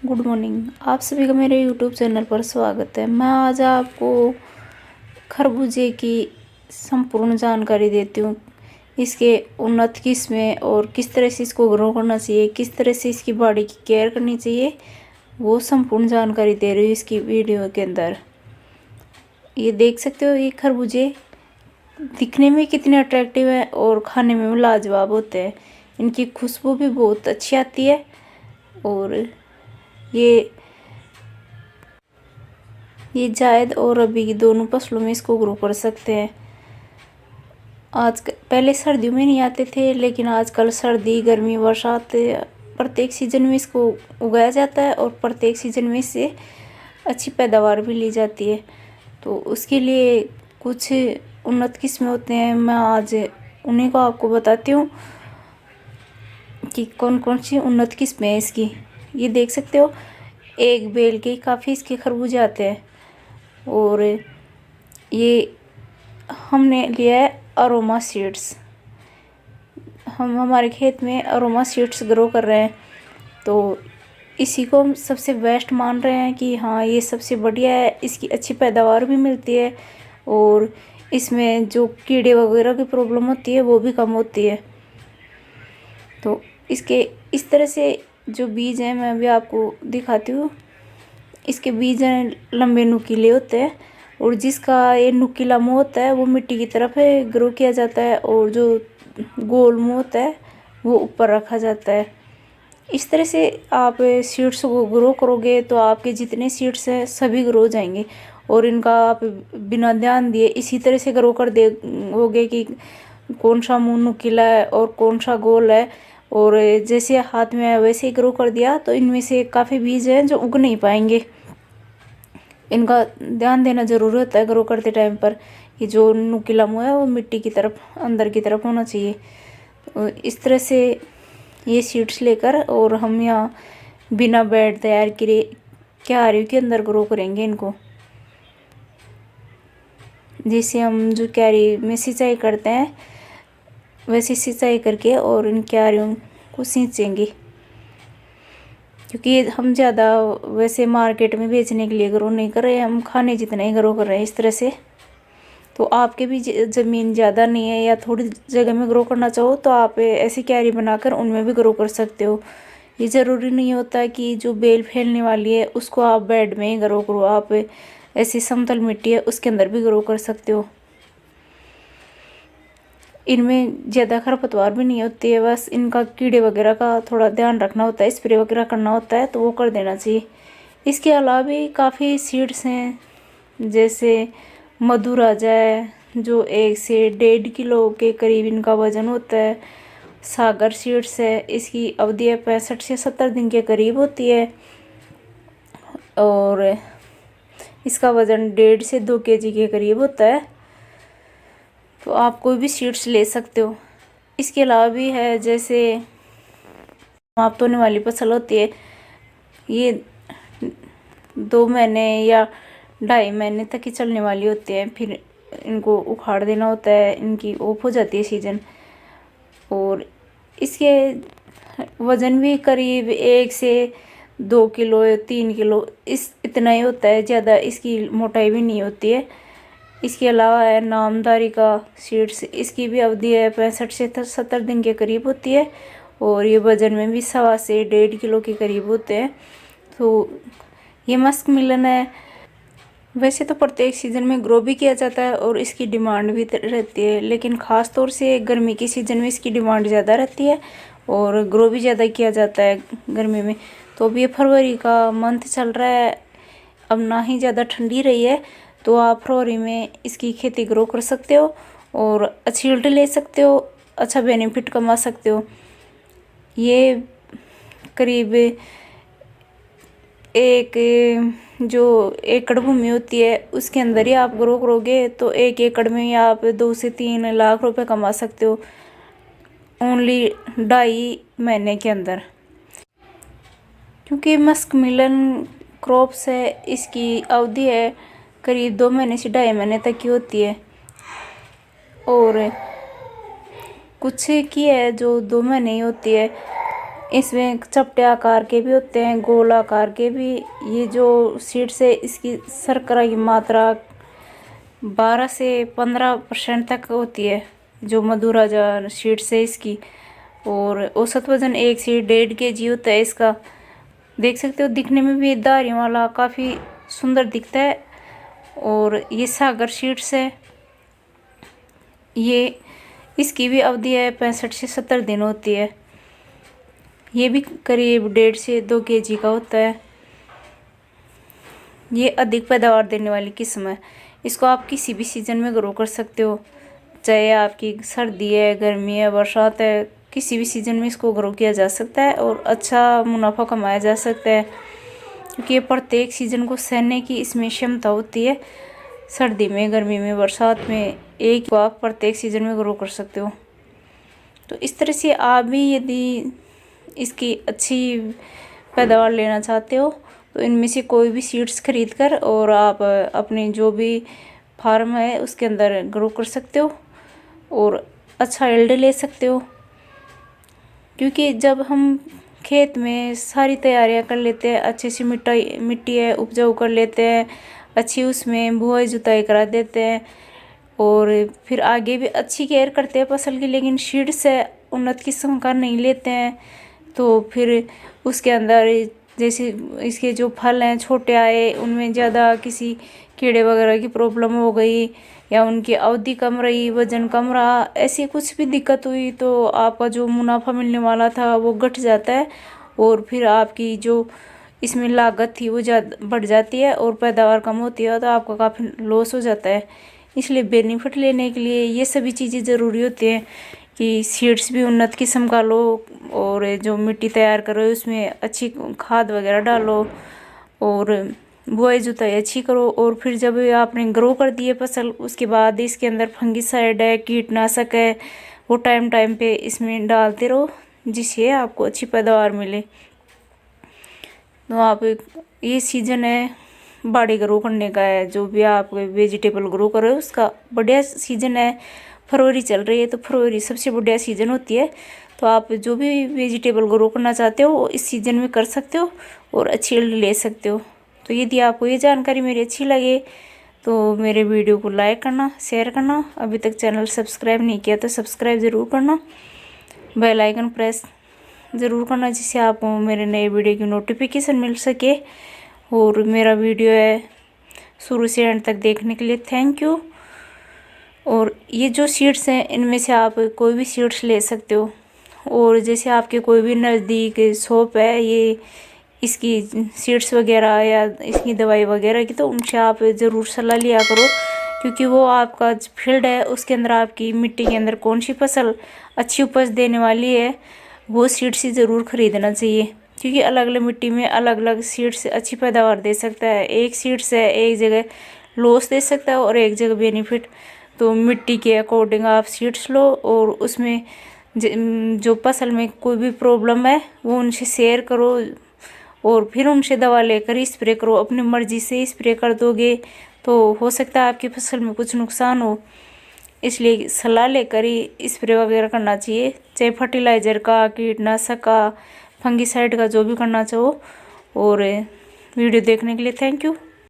Good morning. आप सभी का मेरे यूट्यूब चैनल पर स्वागत है। मैं आज आपको खरबूजे की संपूर्ण जानकारी देती हूँ। इसके उन्नत किस्में और किस तरह से इसको ग्रो करना चाहिए, किस तरह से इसकी बॉडी की केयर करनी चाहिए, वो संपूर्ण जानकारी दे रही हूँ इसकी वीडियो के अंदर। ये देख सकते हो, ये खरबूजे दिखने में कितने अट्रैक्टिव है और खाने में भी लाजवाब होते हैं। इनकी खुशबू भी बहुत अच्छी आती है और ये जायद और रबी की दोनों फसलों में इसको ग्रो कर सकते हैं। पहले सर्दियों में नहीं आते थे, लेकिन आजकल सर्दी, गर्मी, बरसात प्रत्येक सीज़न में इसको उगाया जाता है और प्रत्येक सीज़न में इससे अच्छी पैदावार भी ली जाती है। तो उसके लिए कुछ उन्नत किस्में होते हैं, मैं आज उन्हीं को आपको बताती हूँ कि कौन कौन सी उन्नत किस्में हैं इसकी। ये देख सकते हो, एक बेल के काफ़ी इसके खरबूजे आते हैं और ये हमने लिया है अरोमा सीड्स। हम हमारे खेत में अरोमा सीड्स ग्रो कर रहे हैं, तो इसी को हम सबसे बेस्ट मान रहे हैं कि हाँ, ये सबसे बढ़िया है। इसकी अच्छी पैदावार भी मिलती है और इसमें जो कीड़े वगैरह की प्रॉब्लम होती है वो भी कम होती है। तो इसके इस तरह से जो बीज हैं मैं अभी आपको दिखाती हूँ। इसके बीज लंबे नुकीले होते हैं और जिसका ये नुकीला मुँह होता है वो मिट्टी की तरफ ग्रो किया जाता है और जो गोल मुँह होता है वो ऊपर रखा जाता है। इस तरह से आप सीड्स को ग्रो करोगे तो आपके जितने सीड्स हैं सभी ग्रो हो जाएंगे और इनका आप बिना ध्यान दिए इसी तरह से ग्रो कर दोगे कि कौन सा मुँह नुकीला है और कौन सा गोल है, और जैसे हाथ में है वैसे ही ग्रो कर दिया तो इनमें से काफ़ी बीज हैं जो उग नहीं पाएंगे। इनका ध्यान देना ज़रूरी होता है ग्रो करते टाइम पर कि जो नुकीला मुँह है वो मिट्टी की तरफ, अंदर की तरफ होना चाहिए। तो इस तरह से ये सीड्स लेकर और हम यहाँ बिना बेड तैयार किए क्यारियों के अंदर ग्रो करेंगे इनको। जिससे हम जो क्यारी में सिंचाई करते हैं वैसी सिंचाई करके और इन क्यारियों को सींचेंगे, क्योंकि हम ज़्यादा वैसे मार्केट में बेचने के लिए ग्रो नहीं कर रहे हैं, हम खाने जितना ही ग्रो कर रहे हैं इस तरह से। तो आपके भी ज़मीन ज़्यादा नहीं है या थोड़ी जगह में ग्रो करना चाहो तो आप ऐसी क्यारी बनाकर उनमें भी ग्रो कर सकते हो। ये ज़रूरी नहीं होता कि जो बेल फैलने वाली है उसको आप बेड में ही ग्रो करो, आप ऐसी समतल मिट्टी है उसके अंदर भी ग्रो कर सकते हो। इनमें ज़्यादा खरपतवार भी नहीं होती है, बस इनका कीड़े वगैरह का थोड़ा ध्यान रखना होता है, स्प्रे वगैरह करना होता है तो वो कर देना चाहिए। इसके अलावा भी काफ़ी सीड्स हैं, जैसे मधुराजा है जो 1 से 1.5 किलो के करीब इनका वज़न होता है। सागर सीड्स है, इसकी अवधि 65 से 70 दिन के करीब होती है और इसका वज़न 1.5 से 2 kg के करीब होता है। तो आप कोई भी सीड्स ले सकते हो। इसके अलावा भी है, जैसे समाप्त होने वाली फसल होती है, ये 2 महीने या 2.5 महीने तक ही चलने वाली होती है, फिर इनको उखाड़ देना होता है, इनकी ऑफ हो जाती है सीजन। और इसके वज़न भी करीब 1 से 2 किलो या 3 किलो इतना ही होता है, ज़्यादा इसकी मोटाई भी नहीं होती है। इसके अलावा है नामदारी का सीड्स, इसकी भी अवधि है 65 से 70 दिन के करीब होती है और ये वज़न में भी 1.25 से 1.5 किलो के करीब होते हैं। तो ये मस्क मिलन है, वैसे तो प्रत्येक सीज़न में ग्रो भी किया जाता है और इसकी डिमांड भी रहती है, लेकिन ख़ास तौर से गर्मी के सीज़न में इसकी डिमांड ज़्यादा रहती है और ग्रो भी ज़्यादा किया जाता है गर्मी में। तो अब ये फरवरी का मंथ चल रहा है, अब ना ही ज़्यादा ठंडी रही है, तो आप फरवरी में इसकी खेती ग्रो कर सकते हो और अच्छी यील्ड ले सकते हो, अच्छा बेनिफिट कमा सकते हो। ये करीब एक जो एकड़ भूमि होती है उसके अंदर ही आप ग्रो करोगे तो 1 एकड़ में ही आप 2 से 3 लाख रुपए कमा सकते हो ओनली 2.5 महीने के अंदर। क्योंकि मस्क मिलन क्रॉप्स है, इसकी अवधि है करीब 2 महीने से 2.5 महीने तक की होती है और कुछ की है जो 2 महीने ही होती है। इसमें चपटे आकार के भी होते हैं, गोल आकार के भी। ये जो सीड्स है इसकी शर्करा की मात्रा 12 से 15% तक होती है, जो मधुराजा सीड्स है इसकी। और औसत वजन 1 से 1.5 kg होता है इसका। देख सकते हो दिखने में भी धारियों वाला काफ़ी सुंदर दिखता है। और ये सागर सीड्स है, ये इसकी भी अवधि है 65 से 70 दिन होती है। ये भी करीब 1.5 से 2 kg का होता है। ये अधिक पैदावार देने वाली किस्म है। इसको आप किसी भी सीज़न में ग्रो कर सकते हो, चाहे आपकी सर्दी है, गर्मी है, बरसात है, किसी भी सीज़न में इसको ग्रो किया जा सकता है और अच्छा मुनाफा कमाया जा सकता है, क्योंकि ये प्रत्येक सीज़न को सहने की इसमें क्षमता होती है। सर्दी में, गर्मी में, बरसात में एक को आप प्रत्येक सीज़न में ग्रो कर सकते हो। तो इस तरह से आप भी यदि इसकी अच्छी पैदावार लेना चाहते हो तो इनमें से कोई भी सीड्स खरीद कर और आप अपने जो भी फार्म है उसके अंदर ग्रो कर सकते हो और अच्छा यील्ड ले सकते हो। क्योंकि जब हम खेत में सारी तैयारियां कर लेते हैं, अच्छी सी मिट्टी है उपजाऊ कर लेते हैं, अच्छी उसमें बुआई जुताई करा देते हैं और फिर आगे भी अच्छी केयर करते हैं फसल की, लेकिन सीड्स से उन्नत किस्म का नहीं लेते हैं तो फिर उसके अंदर जैसे इसके जो फल हैं छोटे आए, उनमें ज़्यादा किसी कीड़े वगैरह की प्रॉब्लम हो गई या उनकी अवधि कम रही, वजन कम रहा, ऐसी कुछ भी दिक्कत हुई तो आपका जो मुनाफा मिलने वाला था वो घट जाता है और फिर आपकी जो इसमें लागत थी वो ज़्यादा बढ़ जाती है और पैदावार कम होती है तो आपका काफ़ी लॉस हो जाता है। इसलिए बेनिफिट लेने के लिए ये सभी चीज़ें ज़रूरी होती हैं कि सीड्स भी उन्नत किस्म का लो और जो मिट्टी तैयार करो उसमें अच्छी खाद वगैरह डालो और बुआई जुताई अच्छी करो। और फिर जब आपने ग्रो कर दिए फसल, उसके बाद इसके अंदर फंगिसाइड है, कीटनाशक है, वो टाइम टाइम पे इसमें डालते रहो जिससे आपको अच्छी पैदावार मिले। तो आप ये सीज़न है बाड़ी ग्रो करने का है, जो भी आप वेजिटेबल ग्रो करो उसका बढ़िया सीज़न है। फरवरी चल रही है तो फरवरी सबसे बढ़िया सीज़न होती है। तो आप जो भी वेजिटेबल ग्रो करना चाहते हो वो इस सीज़न में कर सकते हो और अच्छी यील्ड ले सकते हो। तो यदि आपको ये जानकारी मेरी अच्छी लगे तो मेरे वीडियो को लाइक करना, शेयर करना, अभी तक चैनल सब्सक्राइब नहीं किया तो सब्सक्राइब ज़रूर करना, बेल आइकन प्रेस ज़रूर करना जिससे आपको मेरे नए वीडियो की नोटिफिकेशन मिल सके। और मेरा वीडियो है शुरू से एंड तक देखने के लिए थैंक यू। और ये जो सीड्स हैं इनमें से आप कोई भी सीड्स ले सकते हो और जैसे आपके कोई भी नज़दीक शॉप है ये इसकी सीड्स वगैरह या इसकी दवाई वगैरह की, तो उनसे आप ज़रूर सलाह लिया करो, क्योंकि वो आपका फील्ड है उसके अंदर आपकी मिट्टी के अंदर कौन सी फसल अच्छी उपज देने वाली है वो सीड्स ही ज़रूर खरीदना चाहिए, क्योंकि अलग अलग मिट्टी में अलग अलग सीड्स अच्छी पैदावार दे सकता है। एक सीड्स है एक जगह लॉस दे सकता है और एक जगह बेनिफिट। तो मिट्टी के अकॉर्डिंग आप सीड्स लो और उसमें जो फसल में कोई भी प्रॉब्लम है वो उनसे शेयर करो और फिर उनसे दवा लेकर स्प्रे करो। अपनी मर्ज़ी से स्प्रे कर दोगे तो हो सकता है आपकी फसल में कुछ नुकसान हो, इसलिए सलाह लेकर ही स्प्रे वगैरह करना चाहिए, चाहे फर्टिलाइज़र का, कीटनाशक का, फंगिसाइड का, जो भी करना चाहो। और वीडियो देखने के लिए थैंक यू।